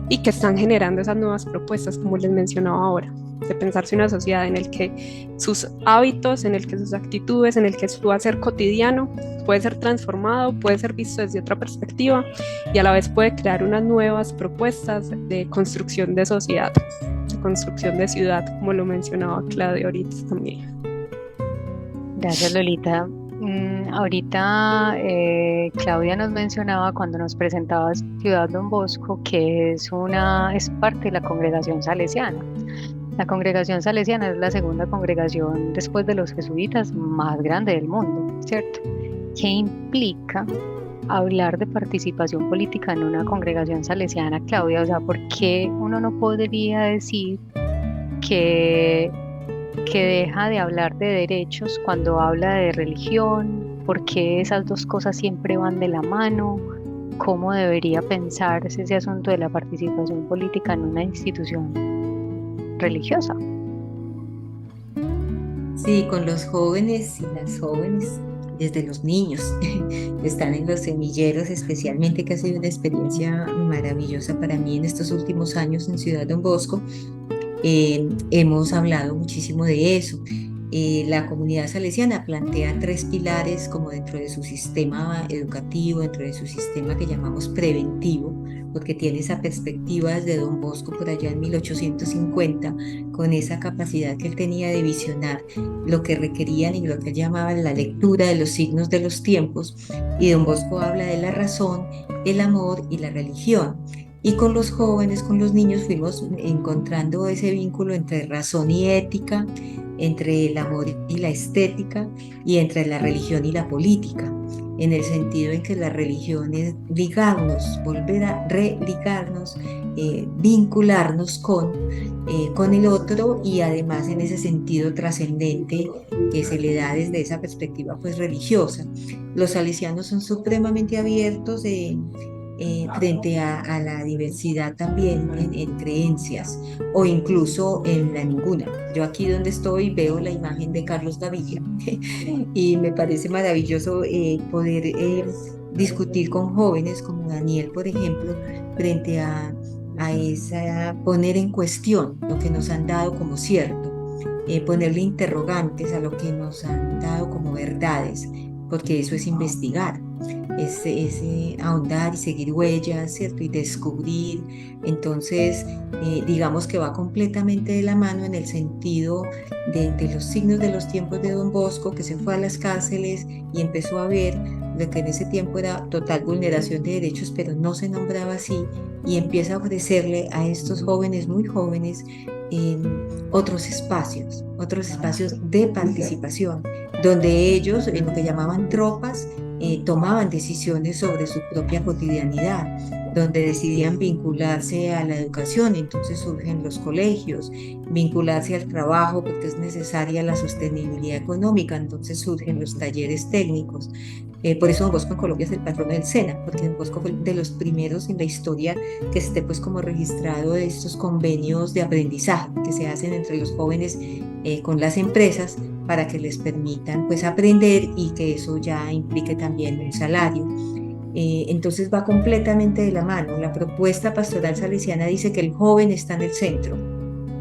y que están generando esas nuevas propuestas, como les mencionaba ahora, de pensarse una sociedad en el que sus hábitos, en el que sus actitudes, en el que su hacer cotidiano puede ser transformado, puede ser visto desde otra perspectiva y a la vez puede crear unas nuevas propuestas de construcción de sociedad, de construcción de ciudad, como lo mencionaba Claudia ahorita también. Gracias, Lolita. Ahorita Claudia nos mencionaba cuando nos presentaba Ciudad Don Bosco que es parte de la congregación salesiana. La congregación salesiana es la segunda congregación después de los jesuitas más grande del mundo, ¿cierto? ¿Qué implica hablar de participación política en una congregación salesiana, Claudia? O sea, ¿por qué uno no podría decir que deja de hablar de derechos cuando habla de religión? ¿Por qué esas dos cosas siempre van de la mano? ¿Cómo debería pensarse ese asunto de la participación política en una institución religiosa? Sí, con los jóvenes y las jóvenes, desde los niños, están en los semilleros especialmente, que ha sido una experiencia maravillosa para mí en estos últimos años en Ciudad Don Bosco. Hemos hablado muchísimo de eso. La comunidad salesiana plantea 3 pilares como dentro de su sistema educativo, dentro de su sistema que llamamos preventivo, porque tiene esa perspectiva desde Don Bosco por allá en 1850, con esa capacidad que él tenía de visionar lo que requerían y lo que él llamaba la lectura de los signos de los tiempos. Y Don Bosco habla de la razón, el amor y la religión. Y con los jóvenes, con los niños, fuimos encontrando ese vínculo entre razón y ética, entre el amor y la estética, y entre la religión y la política, en el sentido en que la religión es ligarnos, volver a religarnos, vincularnos con el otro, y además en ese sentido trascendente que se le da desde esa perspectiva pues religiosa. Los salesianos son supremamente abiertos frente a la diversidad también en creencias, o incluso en la ninguna. Yo aquí donde estoy veo la imagen de Carlos Gaviria y me parece maravilloso poder discutir con jóvenes como Daniel, por ejemplo, frente a esa poner en cuestión lo que nos han dado como cierto, ponerle interrogantes a lo que nos han dado como verdades, porque eso es investigar. ese ahondar y seguir huellas, ¿cierto? Y descubrir. Entonces, digamos que va completamente de la mano en el sentido de los signos de los tiempos de Don Bosco, que se fue a las cárceles y empezó a ver lo que en ese tiempo era total vulneración de derechos, pero no se nombraba así, y empieza a ofrecerle a estos jóvenes, muy jóvenes, otros espacios de participación, donde ellos, en lo que llamaban tropas, tomaban decisiones sobre su propia cotidianidad, donde decidían vincularse a la educación. Entonces surgen los colegios, vincularse al trabajo porque es necesaria la sostenibilidad económica, entonces surgen los talleres técnicos. Por eso Don Bosco en Colombia es el patrono del SENA, porque Don Bosco fue de los primeros en la historia que esté pues como registrado de estos convenios de aprendizaje que se hacen entre los jóvenes con las empresas para que les permitan pues aprender y que eso ya implique también un salario. Entonces va completamente de la mano. La propuesta pastoral salesiana dice que el joven está en el centro,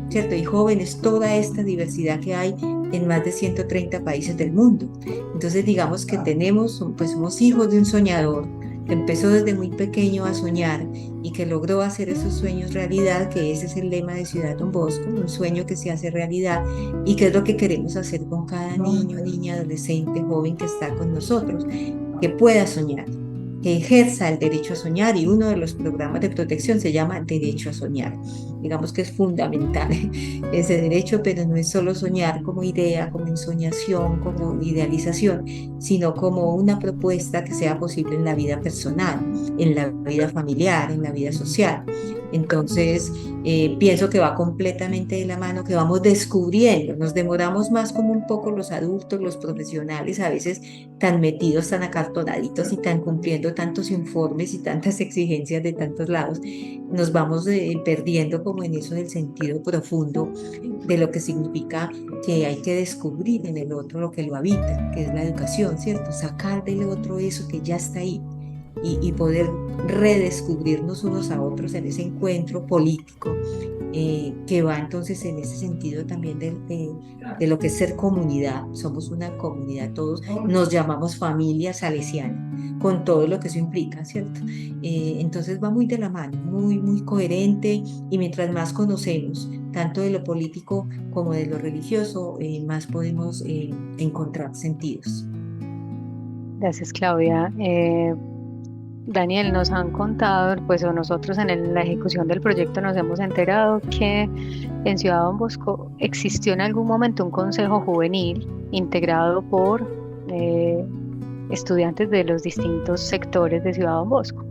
¿cierto? Y joven es toda esta diversidad que hay en más de 130 países del mundo. Entonces digamos que pues somos hijos de un soñador que empezó desde muy pequeño a soñar y que logró hacer esos sueños realidad, que ese es el lema de Ciudad Don Bosco, un sueño que se hace realidad, y que es lo que queremos hacer con cada niño, niña, adolescente, joven que está con nosotros, que pueda soñar, que ejerza el derecho a soñar, y uno de los programas de protección se llama Derecho a Soñar. Digamos que es fundamental ese derecho, pero no es solo soñar como idea, como ensoñación, como idealización, sino como una propuesta que sea posible en la vida personal, en la vida familiar, en la vida social. Entonces, pienso que va completamente de la mano, que vamos descubriendo, nos demoramos más como un poco los adultos, los profesionales, a veces tan metidos, tan acartonaditos y tan cumpliendo tantos informes y tantas exigencias de tantos lados, nos vamos perdiendo como en eso del sentido profundo de lo que significa que hay que descubrir en el otro lo que lo habita, que es la educación, ¿cierto? Sacar del otro eso que ya está ahí y poder redescubrirnos unos a otros en ese encuentro político que va entonces en ese sentido también de lo que es ser comunidad. Somos una comunidad, todos nos llamamos familia salesiana, con todo lo que eso implica, ¿cierto? Entonces va muy de la mano, muy, muy coherente, y mientras más conocemos, tanto de lo político como de lo religioso, más podemos encontrar sentidos. Gracias, Claudia. Daniel, nos han contado, pues o nosotros en la ejecución del proyecto nos hemos enterado que en Ciudad Don Bosco existió en algún momento un consejo juvenil integrado por estudiantes de los distintos sectores de Ciudad Don Bosco.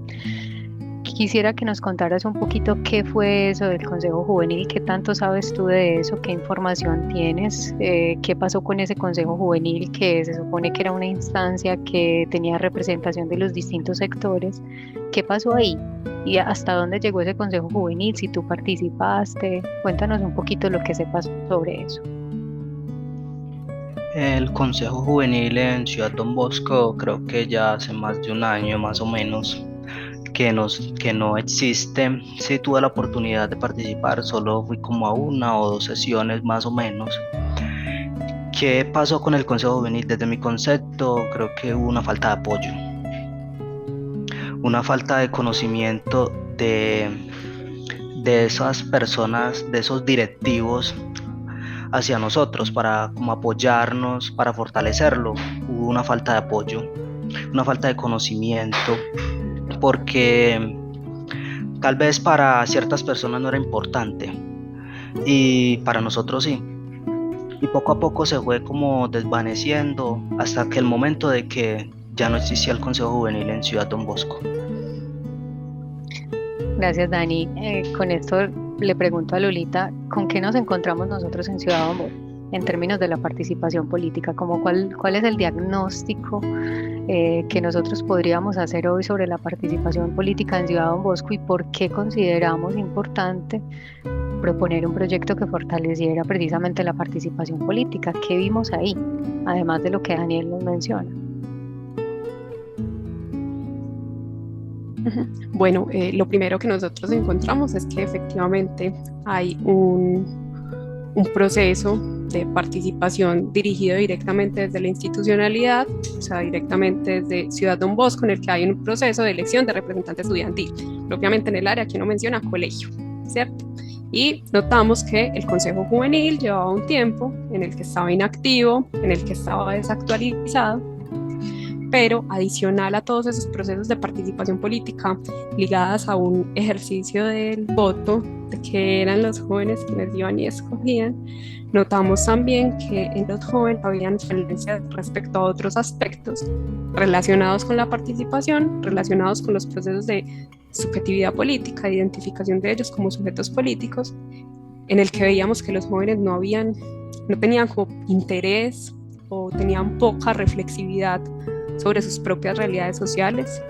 Quisiera que nos contaras un poquito qué fue eso del Consejo Juvenil, qué tanto sabes tú de eso, qué información tienes, qué pasó con ese Consejo Juvenil, que se supone que era una instancia que tenía representación de los distintos sectores. ¿Qué pasó ahí? ¿Y hasta dónde llegó ese Consejo Juvenil? Si tú participaste, cuéntanos un poquito lo que sepas sobre eso. El Consejo Juvenil en Ciudad Don Bosco creo que ya hace más de un año más o menos que no existe. Sí tuve la oportunidad de participar, solo fui como a 1 o 2 sesiones más o menos. ¿Qué pasó con el Consejo Juvenil? Desde mi concepto, creo que hubo una falta de apoyo, una falta de conocimiento de esas personas, de esos directivos hacia nosotros, para como apoyarnos, para fortalecerlo. Hubo una falta de apoyo, una falta de conocimiento, porque tal vez para ciertas personas no era importante y para nosotros sí, y poco a poco se fue como desvaneciendo hasta que el momento de que ya no existía el Consejo Juvenil en Ciudad Don Bosco. Gracias, Dani. Con esto le pregunto a Lolita, ¿con qué nos encontramos nosotros en Ciudad Don Bosco en términos de la participación política? Como cuál es el diagnóstico que nosotros podríamos hacer hoy sobre la participación política en Ciudad Don Bosco, y por qué consideramos importante proponer un proyecto que fortaleciera precisamente la participación política? ¿Qué vimos ahí? Además de lo que Daniel nos menciona. Bueno, lo primero que nosotros encontramos es que efectivamente hay un proceso de participación dirigido directamente desde la institucionalidad, o sea, directamente desde Ciudad Don Bosco, en el que hay un proceso de elección de representante estudiantil, propiamente en el área que uno menciona, colegio, ¿cierto? Y notamos que el Consejo Juvenil llevaba un tiempo en el que estaba inactivo, en el que estaba desactualizado, pero adicional a todos esos procesos de participación política ligadas a un ejercicio del voto, de que eran los jóvenes quienes iban y escogían, notamos también que en los jóvenes habían falencias respecto a otros aspectos relacionados con la participación, relacionados con los procesos de subjetividad política, de identificación de ellos como sujetos políticos, en el que veíamos que los jóvenes no tenían como interés o tenían poca reflexividad sobre sus propias realidades sociales.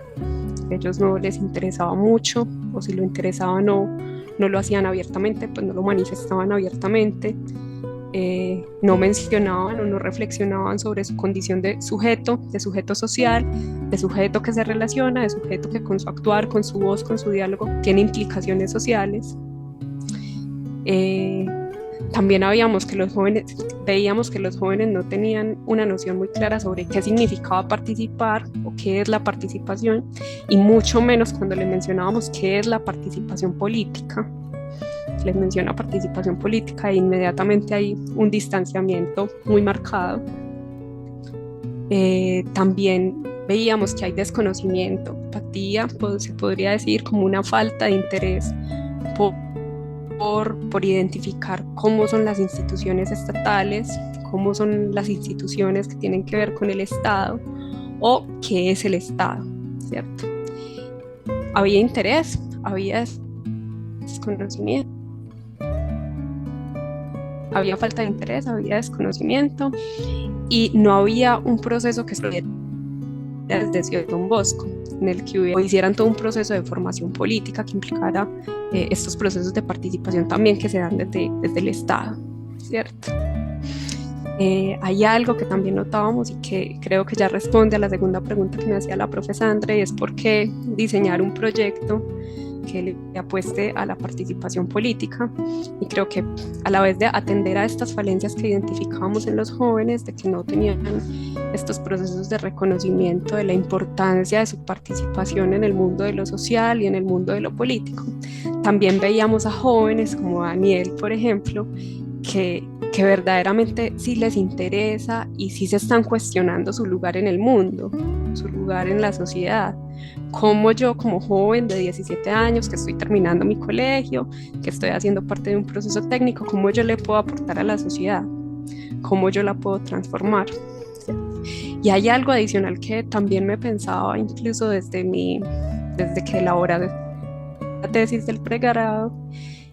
A ellos no les interesaba mucho, o si lo interesaba no lo hacían abiertamente, pues no lo manifestaban abiertamente, no mencionaban o no reflexionaban sobre su condición de sujeto social, de sujeto que se relaciona, de sujeto que con su actuar, con su voz, con su diálogo, tiene implicaciones sociales. También veíamos que los jóvenes no tenían una noción muy clara sobre qué significaba participar o qué es la participación, y mucho menos cuando les mencionábamos qué es la participación política. Les menciona participación política e inmediatamente hay un distanciamiento muy marcado. También veíamos que hay desconocimiento, apatía, se podría decir, como una falta de interés por identificar cómo son las instituciones estatales, cómo son las instituciones que tienen que ver con el Estado o qué es el Estado, ¿cierto? Había interés, había desconocimiento, había falta de interés, había desconocimiento y no había un proceso que se diera desde Ciudad Don Bosco, en el que hicieran todo un proceso de formación política que implicara estos procesos de participación también que se dan desde el Estado, ¿cierto? Hay algo que también notábamos y que creo que ya responde a la segunda pregunta que me hacía la profe Sandra, y es por qué diseñar un proyecto que le apueste a la participación política. Y creo que a la vez de atender a estas falencias que identificábamos en los jóvenes, de que no tenían estos procesos de reconocimiento de la importancia de su participación en el mundo de lo social y en el mundo de lo político, también veíamos a jóvenes como Daniel, por ejemplo, que verdaderamente sí les interesa y sí se están cuestionando su lugar en el mundo, su lugar en la sociedad. Cómo yo, como joven de 17 años, que estoy terminando mi colegio, que estoy haciendo parte de un proceso técnico, cómo yo le puedo aportar a la sociedad, cómo yo la puedo transformar. Y hay algo adicional que también me pensaba incluso desde que elaboré la tesis del pregrado,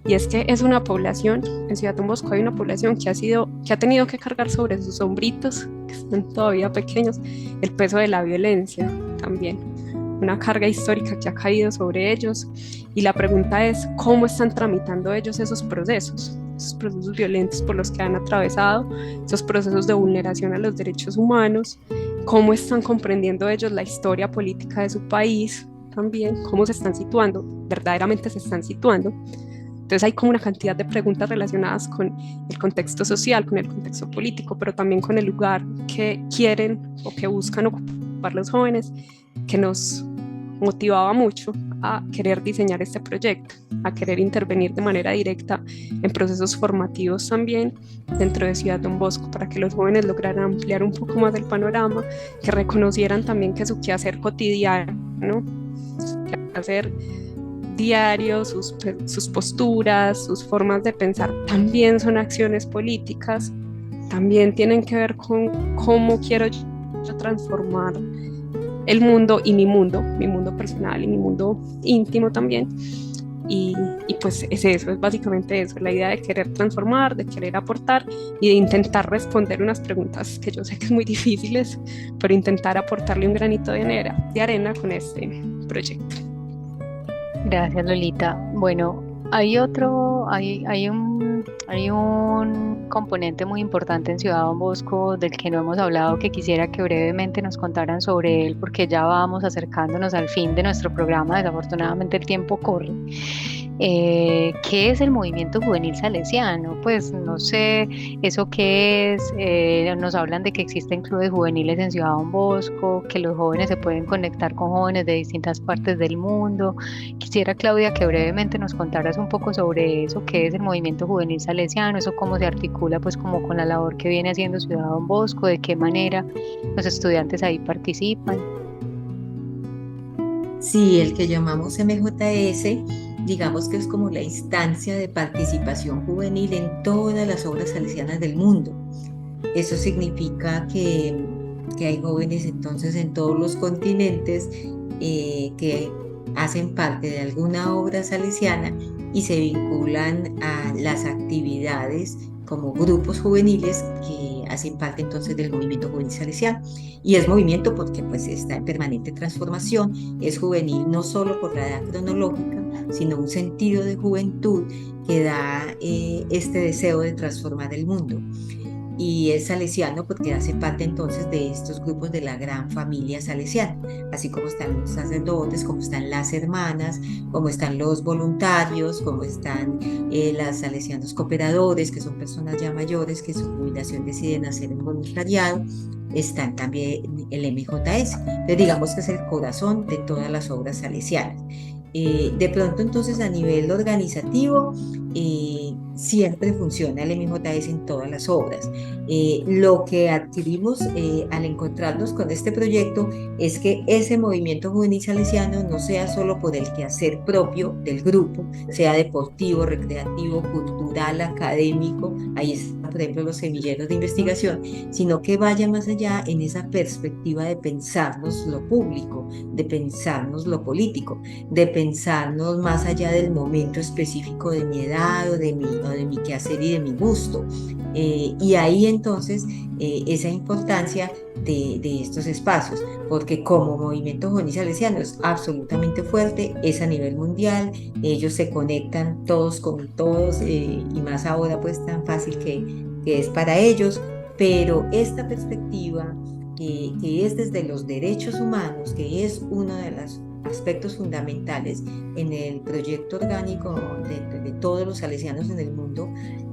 y es que es una población, en Ciudad Don Bosco hay una población que ha tenido que cargar sobre sus hombritos, que están todavía pequeños, el peso de la violencia también, una carga histórica que ha caído sobre ellos, y la pregunta es cómo están tramitando ellos esos procesos violentos por los que han atravesado, esos procesos de vulneración a los derechos humanos, cómo están comprendiendo ellos la historia política de su país también, cómo se están situando, verdaderamente se están situando. Entonces hay como una cantidad de preguntas relacionadas con el contexto social, con el contexto político, pero también con el lugar que quieren o que buscan ocupar los jóvenes, que nos motivaba mucho a querer diseñar este proyecto, a querer intervenir de manera directa en procesos formativos también dentro de Ciudad Don Bosco, para que los jóvenes lograran ampliar un poco más el panorama, que reconocieran también que su quehacer cotidiano, su quehacer diario, sus posturas, sus formas de pensar también son acciones políticas, también tienen que ver con cómo quiero yo transformar el mundo y mi mundo personal y mi mundo íntimo también. Y pues es eso, es básicamente eso, la idea de querer transformar, de querer aportar y de intentar responder unas preguntas que yo sé que es muy difíciles, pero intentar aportarle un granito de arena con este proyecto. Gracias, Lolita. Bueno, hay un componente muy importante en Ciudad Don Bosco del que no hemos hablado, que quisiera que brevemente nos contaran sobre él, porque ya vamos acercándonos al fin de nuestro programa, desafortunadamente el tiempo corre, ¿Qué es el movimiento juvenil salesiano? Pues no sé, ¿eso qué es? Nos hablan de que existen clubes juveniles en Ciudad Don Bosco, que los jóvenes se pueden conectar con jóvenes de distintas partes del mundo. Quisiera, Claudia, que brevemente nos contaras un poco sobre eso, qué es el movimiento juvenil salesiano, eso cómo se articula pues como con la labor que viene haciendo Ciudad Don Bosco, de qué manera los estudiantes ahí participan. Sí, el que llamamos MJS, digamos que es como la instancia de participación juvenil en todas las obras salesianas del mundo. Eso significa que hay jóvenes entonces en todos los continentes que hacen parte de alguna obra salesiana y se vinculan a las actividades como grupos juveniles que hacen parte entonces del movimiento juvenil salesiano. Y es movimiento porque pues está en permanente transformación, es juvenil no solo por la edad cronológica, sino un sentido de juventud que da este deseo de transformar el mundo. Y es salesiano porque hace parte entonces de estos grupos de la gran familia salesiana, así como están los sacerdotes, como están las hermanas, como están los voluntarios, como están las salesianos cooperadores, que son personas ya mayores que su jubilación deciden hacer en voluntariado. Están también el MJS, entonces digamos que es el corazón de todas las obras salesianas. De pronto entonces a nivel organizativo siempre funciona el MJS en todas las obras. Lo que adquirimos al encontrarnos con este proyecto es que ese movimiento juvenil salesiano no sea solo por el quehacer propio del grupo, sea deportivo, recreativo, cultural, académico, ahí están por ejemplo los semilleros de investigación, sino que vaya más allá en esa perspectiva de pensarnos lo público, de pensarnos lo político, de pensarnos más allá del momento específico de mi edad o de mi quehacer y de mi gusto. Y ahí entonces esa importancia de estos espacios, porque como movimiento juvenil salesiano es absolutamente fuerte, es a nivel mundial, ellos se conectan todos con todos y más ahora pues tan fácil que es para ellos, pero esta perspectiva que es desde los derechos humanos, que es uno de los aspectos fundamentales en el proyecto orgánico de todos los salesianos en el mundo,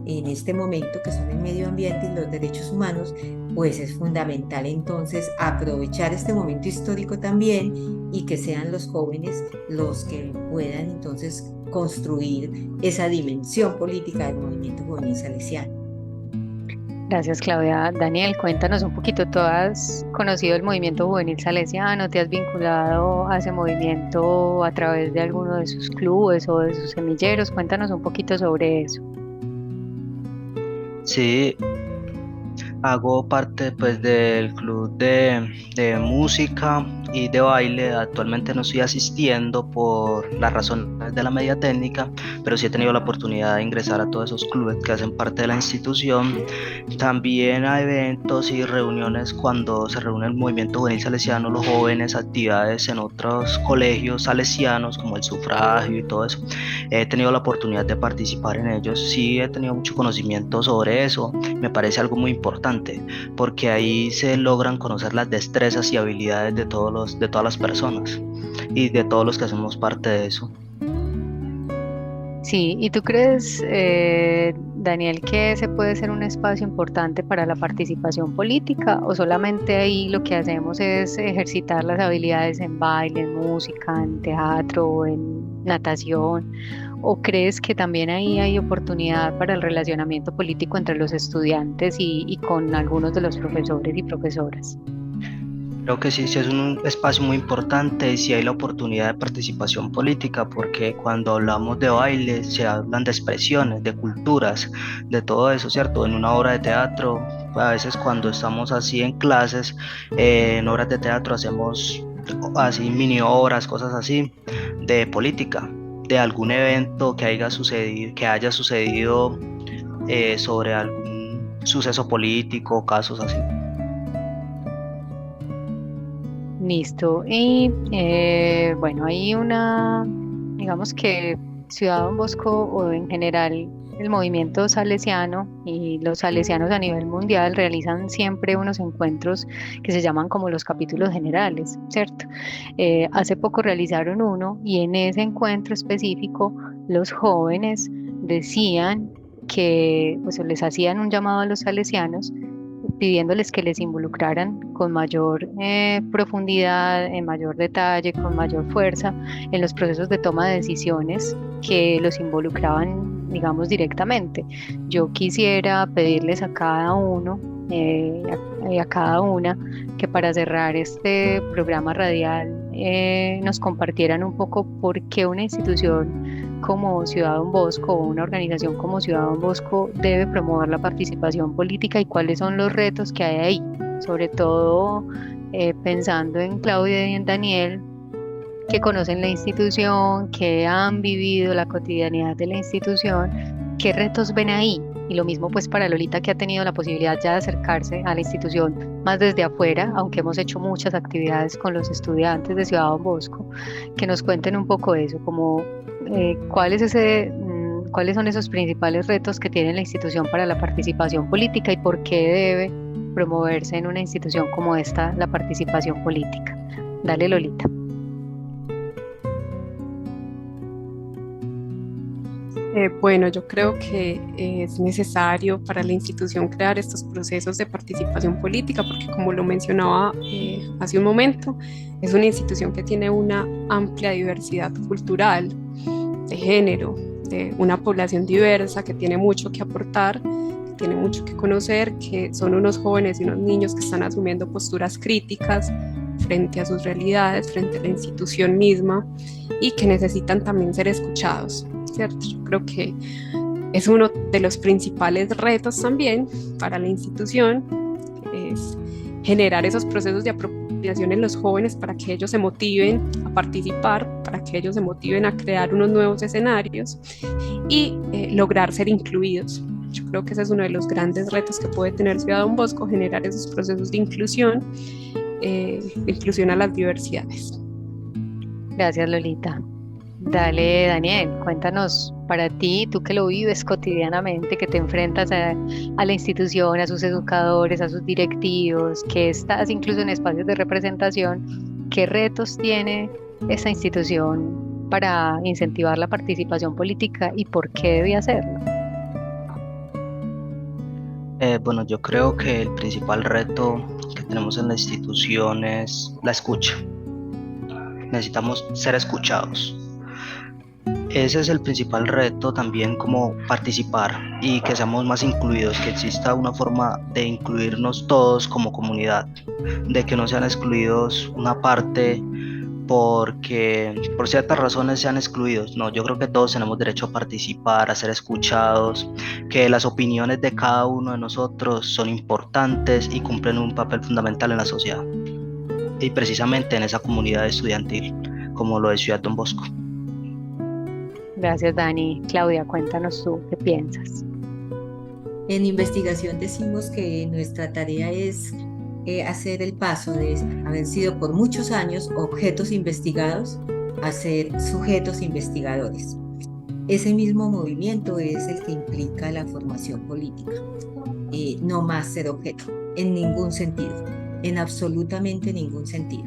en este momento, que son el medio ambiente y los derechos humanos, pues es fundamental entonces aprovechar este momento histórico también y que sean los jóvenes los que puedan entonces construir esa dimensión política del movimiento juvenil salesiano. Gracias, Claudia. Daniel, cuéntanos un poquito. ¿Tú has conocido el movimiento juvenil salesiano? ¿Te has vinculado a ese movimiento a través de alguno de sus clubes o de sus semilleros? Cuéntanos un poquito sobre eso. Sí, hago parte pues del club de música y de baile. Actualmente no estoy asistiendo por las razones de la media técnica, pero sí he tenido la oportunidad de ingresar a todos esos clubes que hacen parte de la institución. También a eventos y reuniones cuando se reúne el movimiento juvenil salesiano, los jóvenes, actividades en otros colegios salesianos como el sufragio y todo eso. He tenido la oportunidad de participar en ellos. Sí, he tenido mucho conocimiento sobre eso. Me parece algo muy importante porque ahí se logran conocer las destrezas y habilidades de todas las personas y de todos los que hacemos parte de eso. Sí, ¿y tú crees, Daniel, que ese puede ser un espacio importante para la participación política o solamente ahí lo que hacemos es ejercitar las habilidades en baile, en música, en teatro, en natación? ¿O crees que también ahí hay oportunidad para el relacionamiento político entre los estudiantes y con algunos de los profesores y profesoras? Creo que sí, sí es un espacio muy importante y sí hay la oportunidad de participación política, porque cuando hablamos de baile se hablan de expresiones, de culturas, de todo eso, ¿cierto? En una obra de teatro, a veces cuando estamos así en clases, en obras de teatro hacemos así mini obras, cosas así, de política, de algún evento que haya sucedido sobre algún suceso político, casos así. Listo. Y bueno, hay digamos que Ciudad Don Bosco o en general el movimiento salesiano y los salesianos a nivel mundial realizan siempre unos encuentros que se llaman como los capítulos generales, ¿cierto? Hace poco realizaron uno y en ese encuentro específico los jóvenes decían que pues, les hacían un llamado a los salesianos pidiéndoles que les involucraran con mayor profundidad, en mayor detalle, con mayor fuerza en los procesos de toma de decisiones que los involucraban, digamos, directamente. Yo quisiera pedirles a cada uno y a cada una que para cerrar este programa radial nos compartieran un poco por qué una institución como Ciudad Don Bosco o una organización como Ciudad Don Bosco debe promover la participación política y cuáles son los retos que hay ahí, sobre todo pensando en Claudia y en Daniel, que conocen la institución, que han vivido la cotidianidad de la institución, qué retos ven ahí. Y lo mismo pues para Lolita, que ha tenido la posibilidad ya de acercarse a la institución más desde afuera, aunque hemos hecho muchas actividades con los estudiantes de Ciudad Don Bosco, que nos cuenten un poco eso, como cuáles son esos principales retos que tiene la institución para la participación política y por qué debe promoverse en una institución como esta la participación política. Dale, Lolita. Bueno, yo creo que es necesario para la institución crear estos procesos de participación política porque, como lo mencionaba hace un momento, es una institución que tiene una amplia diversidad cultural, de género, de una población diversa que tiene mucho que aportar, que tiene mucho que conocer, que son unos jóvenes y unos niños que están asumiendo posturas críticas frente a sus realidades, frente a la institución misma y que necesitan también ser escuchados, ¿cierto? Yo creo que es uno de los principales retos también para la institución, es generar esos procesos de apropiación en los jóvenes para que ellos se motiven a participar, para que ellos se motiven a crear unos nuevos escenarios y lograr ser incluidos. Yo creo que ese es uno de los grandes retos que puede tener Ciudad Don Bosco, generar esos procesos de inclusión a las diversidades. Gracias, Lolita. Dale, Daniel, cuéntanos para ti, tú que lo vives cotidianamente, que te enfrentas a la institución, a sus educadores, a sus directivos, que estás incluso en espacios de representación, ¿qué retos tiene esta institución para incentivar la participación política y por qué debe hacerlo? Bueno, yo creo que el principal reto que tenemos en la institución es la escucha. Necesitamos ser escuchados. Ese es el principal reto, también como participar y que seamos más incluidos, que exista una forma de incluirnos todos como comunidad, de que no sean excluidos una parte porque por ciertas razones sean excluidos. No, yo creo que todos tenemos derecho a participar, a ser escuchados, que las opiniones de cada uno de nosotros son importantes y cumplen un papel fundamental en la sociedad y precisamente en esa comunidad estudiantil como lo es Ciudad Don Bosco. Gracias, Dani. Claudia, cuéntanos tú, ¿qué piensas? En investigación decimos que nuestra tarea es hacer el paso de haber sido por muchos años objetos investigados a ser sujetos investigadores. Ese mismo movimiento es el que implica la formación política. No más ser objeto, en ningún sentido, en absolutamente ningún sentido.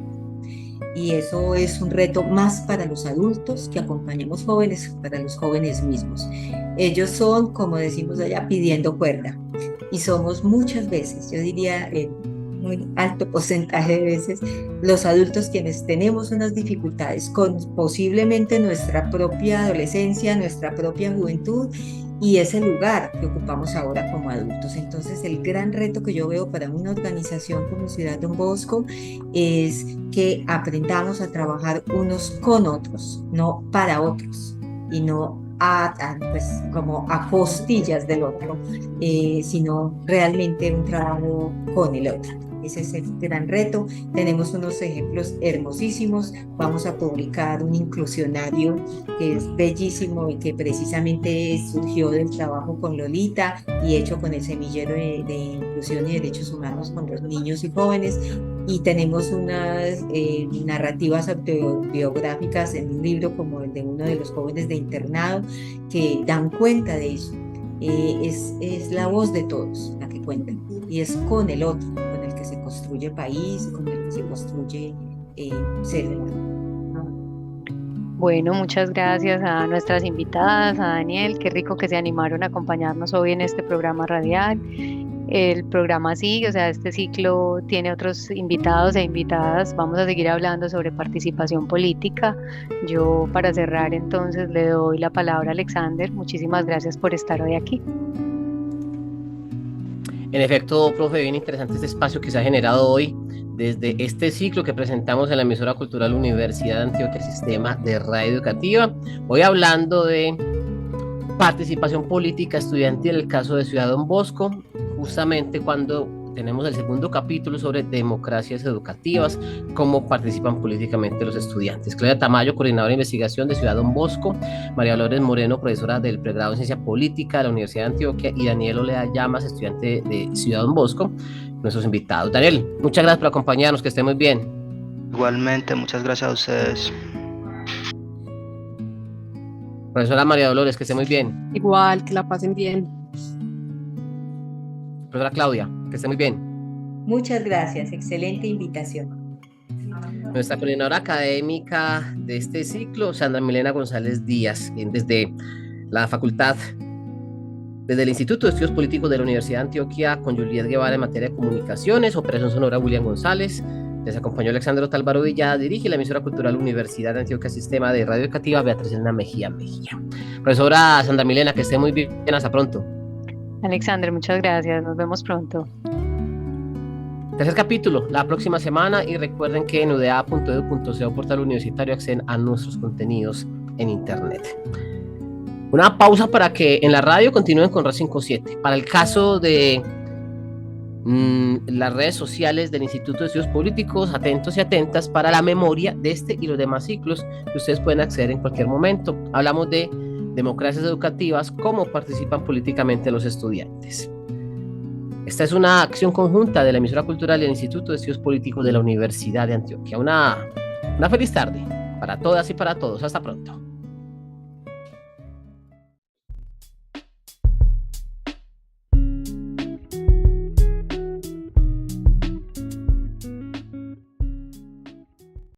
Y eso es un reto más para los adultos que acompañamos jóvenes, para los jóvenes mismos. Ellos son, como decimos allá, pidiendo cuerda. Y somos muchas veces, yo diría muy alto porcentaje de veces, los adultos quienes tenemos unas dificultades con posiblemente nuestra propia adolescencia, nuestra propia juventud y ese lugar que ocupamos ahora como adultos. Entonces el gran reto que yo veo para una organización como Ciudad Don Bosco es que aprendamos a trabajar unos con otros, no para otros y no pues, como a costillas del otro, sino realmente un trabajo con el otro. Ese es el gran reto. Tenemos unos ejemplos hermosísimos. Vamos a publicar un inclusionario que es bellísimo y que precisamente surgió del trabajo con Lolita y hecho con el semillero de inclusión y derechos humanos con los niños y jóvenes. Y tenemos unas narrativas autobiográficas en un libro como el de uno de los jóvenes de internado que dan cuenta de eso. Es la voz de todos la que cuenta, y es con el otro, con el que se construye país, con el que se construye ser humano. Bueno, muchas gracias a nuestras invitadas, a Daniel, qué rico que se animaron a acompañarnos hoy en este programa radial. El programa sigue, o sea, este ciclo tiene otros invitados e invitadas. Vamos a seguir hablando sobre participación política. Yo, para cerrar, entonces le doy la palabra a Alexander. Muchísimas gracias por estar hoy aquí. En efecto, profe, bien interesante este espacio que se ha generado hoy desde este ciclo que presentamos en la emisora cultural Universidad de Antioquia, Sistema de Radio Educativa. Hoy hablando de participación política estudiantil en el caso de Ciudad Don Bosco, justamente cuando tenemos el segundo capítulo sobre democracias educativas, cómo participan políticamente los estudiantes. Claudia Tamayo, coordinadora de investigación de Ciudad Don Bosco, María Dolores Moreno, profesora del pregrado en Ciencia Política de la Universidad de Antioquia, y Daniel Olea Llamas, estudiante de Ciudad Don Bosco, nuestros invitados. Daniel, muchas gracias por acompañarnos, que estén muy bien. Igualmente, muchas gracias a ustedes. Profesora María Dolores, que esté muy bien. Igual, que la pasen bien. Profesora Claudia, que esté muy bien. Muchas gracias, excelente invitación. Nuestra coordinadora académica de este ciclo, Sandra Milena González Díaz, desde la facultad, desde el Instituto de Estudios Políticos de la Universidad de Antioquia, con Juliet Guevara en materia de comunicaciones, operación sonora William González. Les acompañó Alexandro Talvaro Villada, dirige la emisora cultural Universidad de Antioquia, Sistema de Radio Educativa, Beatriz Elena Mejía. Profesora Sandra Milena, que esté muy bien, hasta pronto. Alexander, muchas gracias, nos vemos pronto. Tercer capítulo, la próxima semana, y recuerden que en uda.edu.co, portal universitario, acceden a nuestros contenidos en internet. Una pausa para que en la radio continúen con Red 57. Para el caso de las redes sociales del Instituto de Estudios Políticos, atentos y atentas para la memoria de este y los demás ciclos que ustedes pueden acceder en cualquier momento. Hablamos de democracias educativas, cómo participan políticamente los estudiantes. Esta es una acción conjunta de la emisora cultural y el Instituto de Estudios Políticos de la Universidad de Antioquia. Una feliz tarde para todas y para todos. Hasta pronto.